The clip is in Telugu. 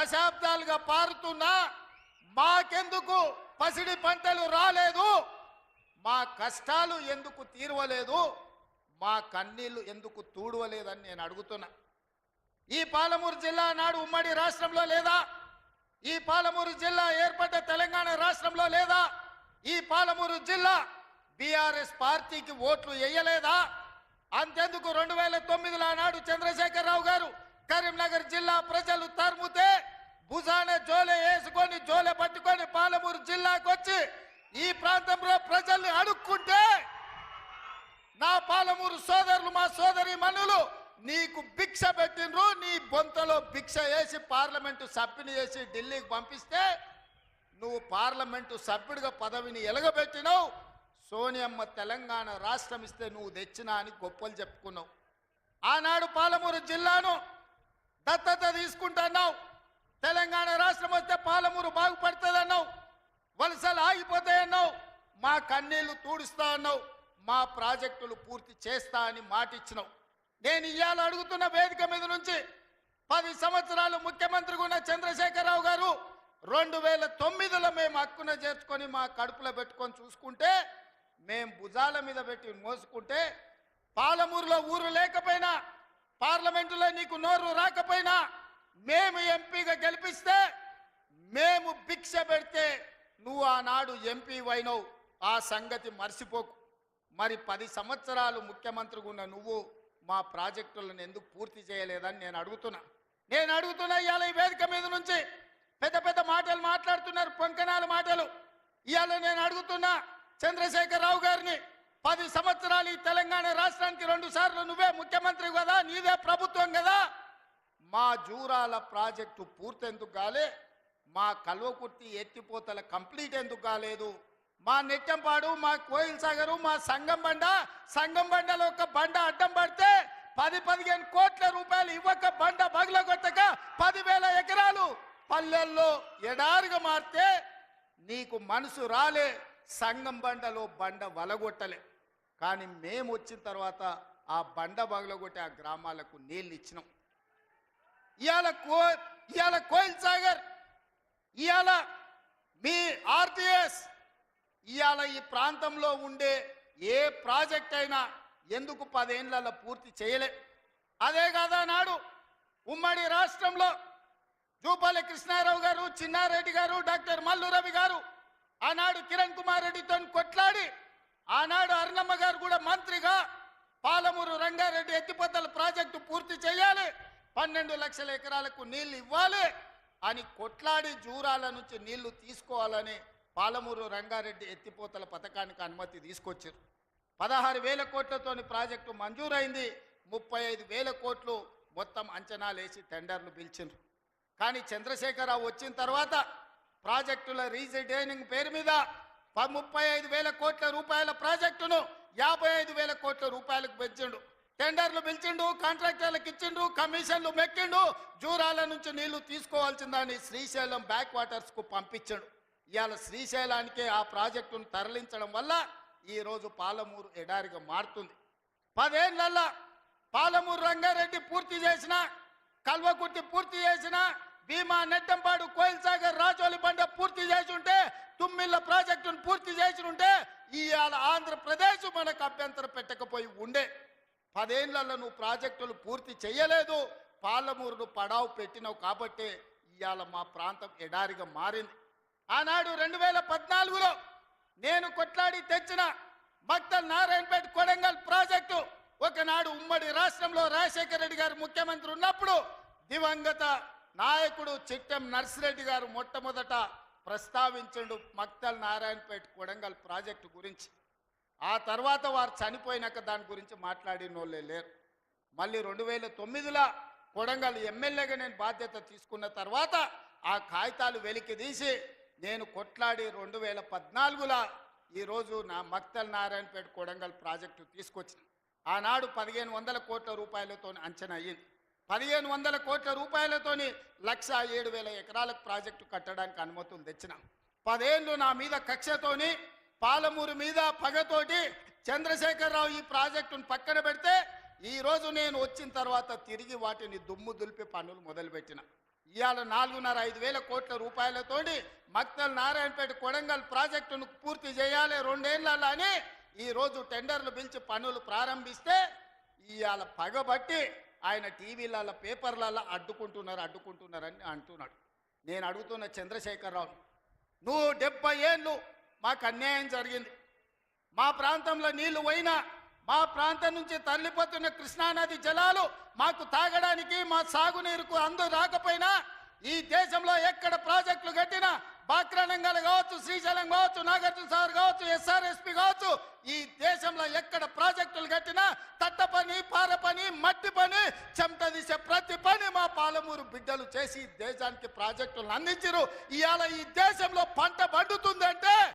దశాబ్దాలుగా పారుతున్నా మాకెందుకు పసిడి పంటలు రాలేదు, మా కష్టాలు ఎందుకు తీరవలేదు, మా కన్నీళ్లు ఎందుకు తూడవలేదని నేను అడుగుతున్నా. ఈ పాలమూరు జిల్లా నాడు ఉమ్మడి రాష్ట్రంలో లేదా? ఈ పాలమూరు జిల్లా ఏర్పడ్డ తెలంగాణ రాష్ట్రంలో లేదా? ఈ పాలమూరు జిల్లా బీఆర్ఎస్ పార్టీకి ఓట్లు వేయలేదా? అంతెందుకు 2009లో నాడు చంద్రశేఖరరావు గారు కరీంనగర్ జిల్లా ప్రజలు తరుముతే భుజాన జోలె వేసుకొని జోలె పట్టుకొని పాలమూరు జిల్లాకు వచ్చి ఈ ప్రాంతంలో ప్రజల్ని అడుక్కుంటే నా పాలమూరు సోదరులు మా సోదరి మనులు నీకు భిక్ష పెట్టినరు, నీ బొంతలో భిక్ష వేసి పార్లమెంటు సభ్యుని చేసి ఢిల్లీకి పంపిస్తే నువ్వు పార్లమెంటు సభ్యుడిగా పదవిని ఎలగబెట్టినావు. సోనియమ్మ తెలంగాణ రాష్ట్రం ఇస్తే నువ్వు తెచ్చినా అని గొప్పలు చెప్పుకున్నావు. ఆనాడు పాలమూరు జిల్లాను దత్తత తీసుకుంటున్నావు. తెలంగాణ రాష్ట్రం వస్తే పాలమూరు బాగుపడుతుందన్నావు. వలసలు ఆగిపోతాయన్నావు. మా కన్నీళ్లు తూడుస్తా అన్నావు. మా ప్రాజెక్టులు పూర్తి చేస్తా అని మాటిచ్చినావు. నేను ఇవాళ అడుగుతున్న వేదిక మీద నుంచి 10 సంవత్సరాలు ముఖ్యమంత్రిగా ఉన్న చంద్రశేఖరరావు గారు 2009లో మేము హక్కున చేర్చుకొని మా కడుపులో పెట్టుకొని చూసుకుంటే, మేము భుజాల మీద పెట్టి మోసుకుంటే, పాలమూరులో ఊరు లేకపోయినా, పార్లమెంటులో నీకు నోరు రాకపోయినా, మేము ఎంపీగా గెలిపిస్తే, మేము భిక్ష పెడితే నువ్వు ఆనాడు ఎంపీ అయినవు. ఆ సంగతి మర్చిపోకు. మరి 10 సంవత్సరాలు ముఖ్యమంత్రిగా ఉన్న నువ్వు మా ప్రాజెక్టులను ఎందుకు పూర్తి చేయలేదని నేను అడుగుతున్నా. ఇవాళ ఈ వేదిక మీద నుంచి పెద్ద పెద్ద మాటలు మాట్లాడుతున్నారు, పొంకనాల మాటలు. ఇవాళ నేను అడుగుతున్నా చంద్రశేఖరరావు గారిని, 10 సంవత్సరాలు ఈ తెలంగాణ రాష్ట్రానికి 2 సార్లు నువ్వే ముఖ్యమంత్రి కదా, నీదే ప్రభుత్వం కదా, మా జూరాల ప్రాజెక్టు పూర్తి ఎందుకు కాలే, మా కల్వకుర్తి ఎత్తిపోతల కంప్లీట్ ఎందుకు కాలేదు, మా నెట్టంపాడు, మా కోయిల్ సాగరు, మా సంగం బండలో ఒక బండ అడ్డం పడితే 10-15 కోట్ల రూపాయలు ఇవ్వక బండ బగలగొట్టక 10,000 ఎకరాలు పల్లెల్లో ఎడారిగా మారితే నీకు మనసు రాలే. సంగం బండలో బండ వలగొట్టలే. కానీ మేము వచ్చిన తర్వాత ఆ బండ బగలగొట్టి ఆ గ్రామాలకు నీళ్ళు ఇచ్చినాం. ఇవాళ కోయిల్ సాగర్, ఇవాళ మీ ఆర్టీఎస్, ఇవాళ ఈ ప్రాంతంలో ఉండే ఏ ప్రాజెక్ట్ అయినా ఎందుకు 10 ఏళ్లలో పూర్తి చేయలే? అదే కాదా నాడు ఉమ్మడి రాష్ట్రంలో జూపల్లి కృష్ణారావు గారు, చిన్నారెడ్డి గారు, డాక్టర్ మల్లు రవి గారు ఆనాడు కిరణ్ కుమార్ రెడ్డితో కొట్లాడి, ఆనాడు అరుణమ్మ గారు కూడా మంత్రిగా పాలమూరు రంగారెడ్డి ఎత్తిపోతల ప్రాజెక్టు పూర్తి చేయాలి, 12 లక్షల ఎకరాలకు నీళ్లు ఇవ్వాలి అని కొట్లాడి జూరాల నుంచి నీళ్లు తీసుకోవాలని పాలమూరు రంగారెడ్డి ఎత్తిపోతల పథకానికి అనుమతి తీసుకొచ్చారు. 16,000 కోట్లతోని ప్రాజెక్టు మంజూరైంది. 35,000 కోట్లు మొత్తం అంచనాలు వేసి టెండర్లు పిలిచిండ్రు. కానీ చంద్రశేఖరరావు వచ్చిన తర్వాత ప్రాజెక్టుల రీజైనింగ్ పేరు మీద 35,000 కోట్ల రూపాయల ప్రాజెక్టును 55,000 కోట్ల రూపాయలకు పెంచిండు. టెండర్లు పిలిచిండు, కాంట్రాక్టర్లకు ఇచ్చిండు, కమిషన్లు మెక్కిండు. జూరాల నుంచి నీళ్లు తీసుకోవాల్సిందని శ్రీశైలం బ్యాక్ వాటర్స్కు పంపించాడు. ఇవాళ శ్రీశైలానికే ఆ ప్రాజెక్టును తరలించడం వల్ల ఈరోజు పాలమూరు ఎడారిగా మారుతుంది. 10 ఏళ్లలో పాలమూరు రంగారెడ్డి పూర్తి చేసిన, కల్వకుర్తి పూర్తి చేసిన, భీమా, నెట్టంపాడు, కోయిల్ సాగర్, రాజోలి బండ పూర్తి చేసి ఉంటే, తుమ్మిళ్ళ ప్రాజెక్టును పూర్తి చేసి ఉంటే ఇవాళ ఆంధ్రప్రదేశ్ మనకు అభ్యంతరం పెట్టకపోయి ఉండే. 10 ఏళ్లలో నువ్వు ప్రాజెక్టులు పూర్తి చేయలేదు. పాలమూరును పడావు పెట్టినావు కాబట్టి ఇవాళ మా ప్రాంతం ఎడారిగా మారింది. ఆనాడు 2014లో నేను కొట్లాడి తెచ్చిన మక్తల్ నారాయణపేట కొడంగల్ ప్రాజెక్టు ఒకనాడు ఉమ్మడి రాష్ట్రంలో రాజశేఖర రెడ్డి గారు ముఖ్యమంత్రి ఉన్నప్పుడు దివంగత నాయకుడు చిట్టెం నర్సిరెడ్డి గారు మొట్టమొదట ప్రస్తావించండు మక్తల్ నారాయణపేట కొడంగల్ ప్రాజెక్టు గురించి. ఆ తర్వాత వారు చనిపోయినాక దాని గురించి మాట్లాడిన వాళ్ళే లేరు. మళ్ళీ 2009లో కొడంగల్ ఎమ్మెల్యేగా నేను బాధ్యత తీసుకున్న తర్వాత ఆ కాగితాలు వెలికి తీసి నేను కొట్లాడి 2014లో ఈరోజు నా మక్తల్ నారాయణపేట కొడంగల్ ప్రాజెక్టు తీసుకొచ్చిన. ఆనాడు 1,500 కోట్ల రూపాయలతో అంచనా అయ్యింది. 1,500 కోట్ల రూపాయలతోని 1,07,000 ఎకరాలకు ప్రాజెక్టు కట్టడానికి అనుమతులు తెచ్చిన. 10 ఏళ్ళు నా మీద కక్షతోని, పాలమూరు మీద పగతోటి చంద్రశేఖరరావు ఈ ప్రాజెక్టును పక్కన పెడితే ఈరోజు నేను వచ్చిన తర్వాత తిరిగి వాటిని దుమ్ము దులిపి పనులు మొదలుపెట్టిన. ఇవాళ 4,500 కోట్ల రూపాయలతోటి మక్తల్ నారాయణపేట కొడంగల్ ప్రాజెక్టును పూర్తి చేయాలి 2 ఏళ్లలో అని ఈరోజు టెండర్లు పిలిచి పనులు ప్రారంభిస్తే ఇవాళ పగబట్టి ఆయన టీవీలలో పేపర్లలో అడ్డుకుంటున్నారని అంటున్నాడు. నేను అడుగుతున్న చంద్రశేఖరరావు, నువ్వు 70 ఏళ్ళు మాకు అన్యాయం జరిగింది, మా ప్రాంతంలో నీళ్లు పోయినా మా ప్రాంతం నుంచి తరలిపోతున్న కృష్ణానది జలాలు మాకు తాగడానికి మా సాగునీరుకు అందు రాకపోయినా ఈ దేశంలో ఎక్కడ ప్రాజెక్టులు కట్టినా బాక్రానంగల్ కావచ్చు, శ్రీశైలం కావచ్చు, నాగార్జున సాగర్ కావచ్చు, SRSP కావచ్చు, ఈ దేశంలో ఎక్కడ ప్రాజెక్టులు కట్టినా తట్ట పని, పార పని, మట్టి పని, చెమట తీసే ప్రతి పని మా పాలమూరు బిడ్డలు చేసి దేశానికి ప్రాజెక్టులను అందించారు. ఇవాళ ఈ దేశంలో పంట పండుతుందంటే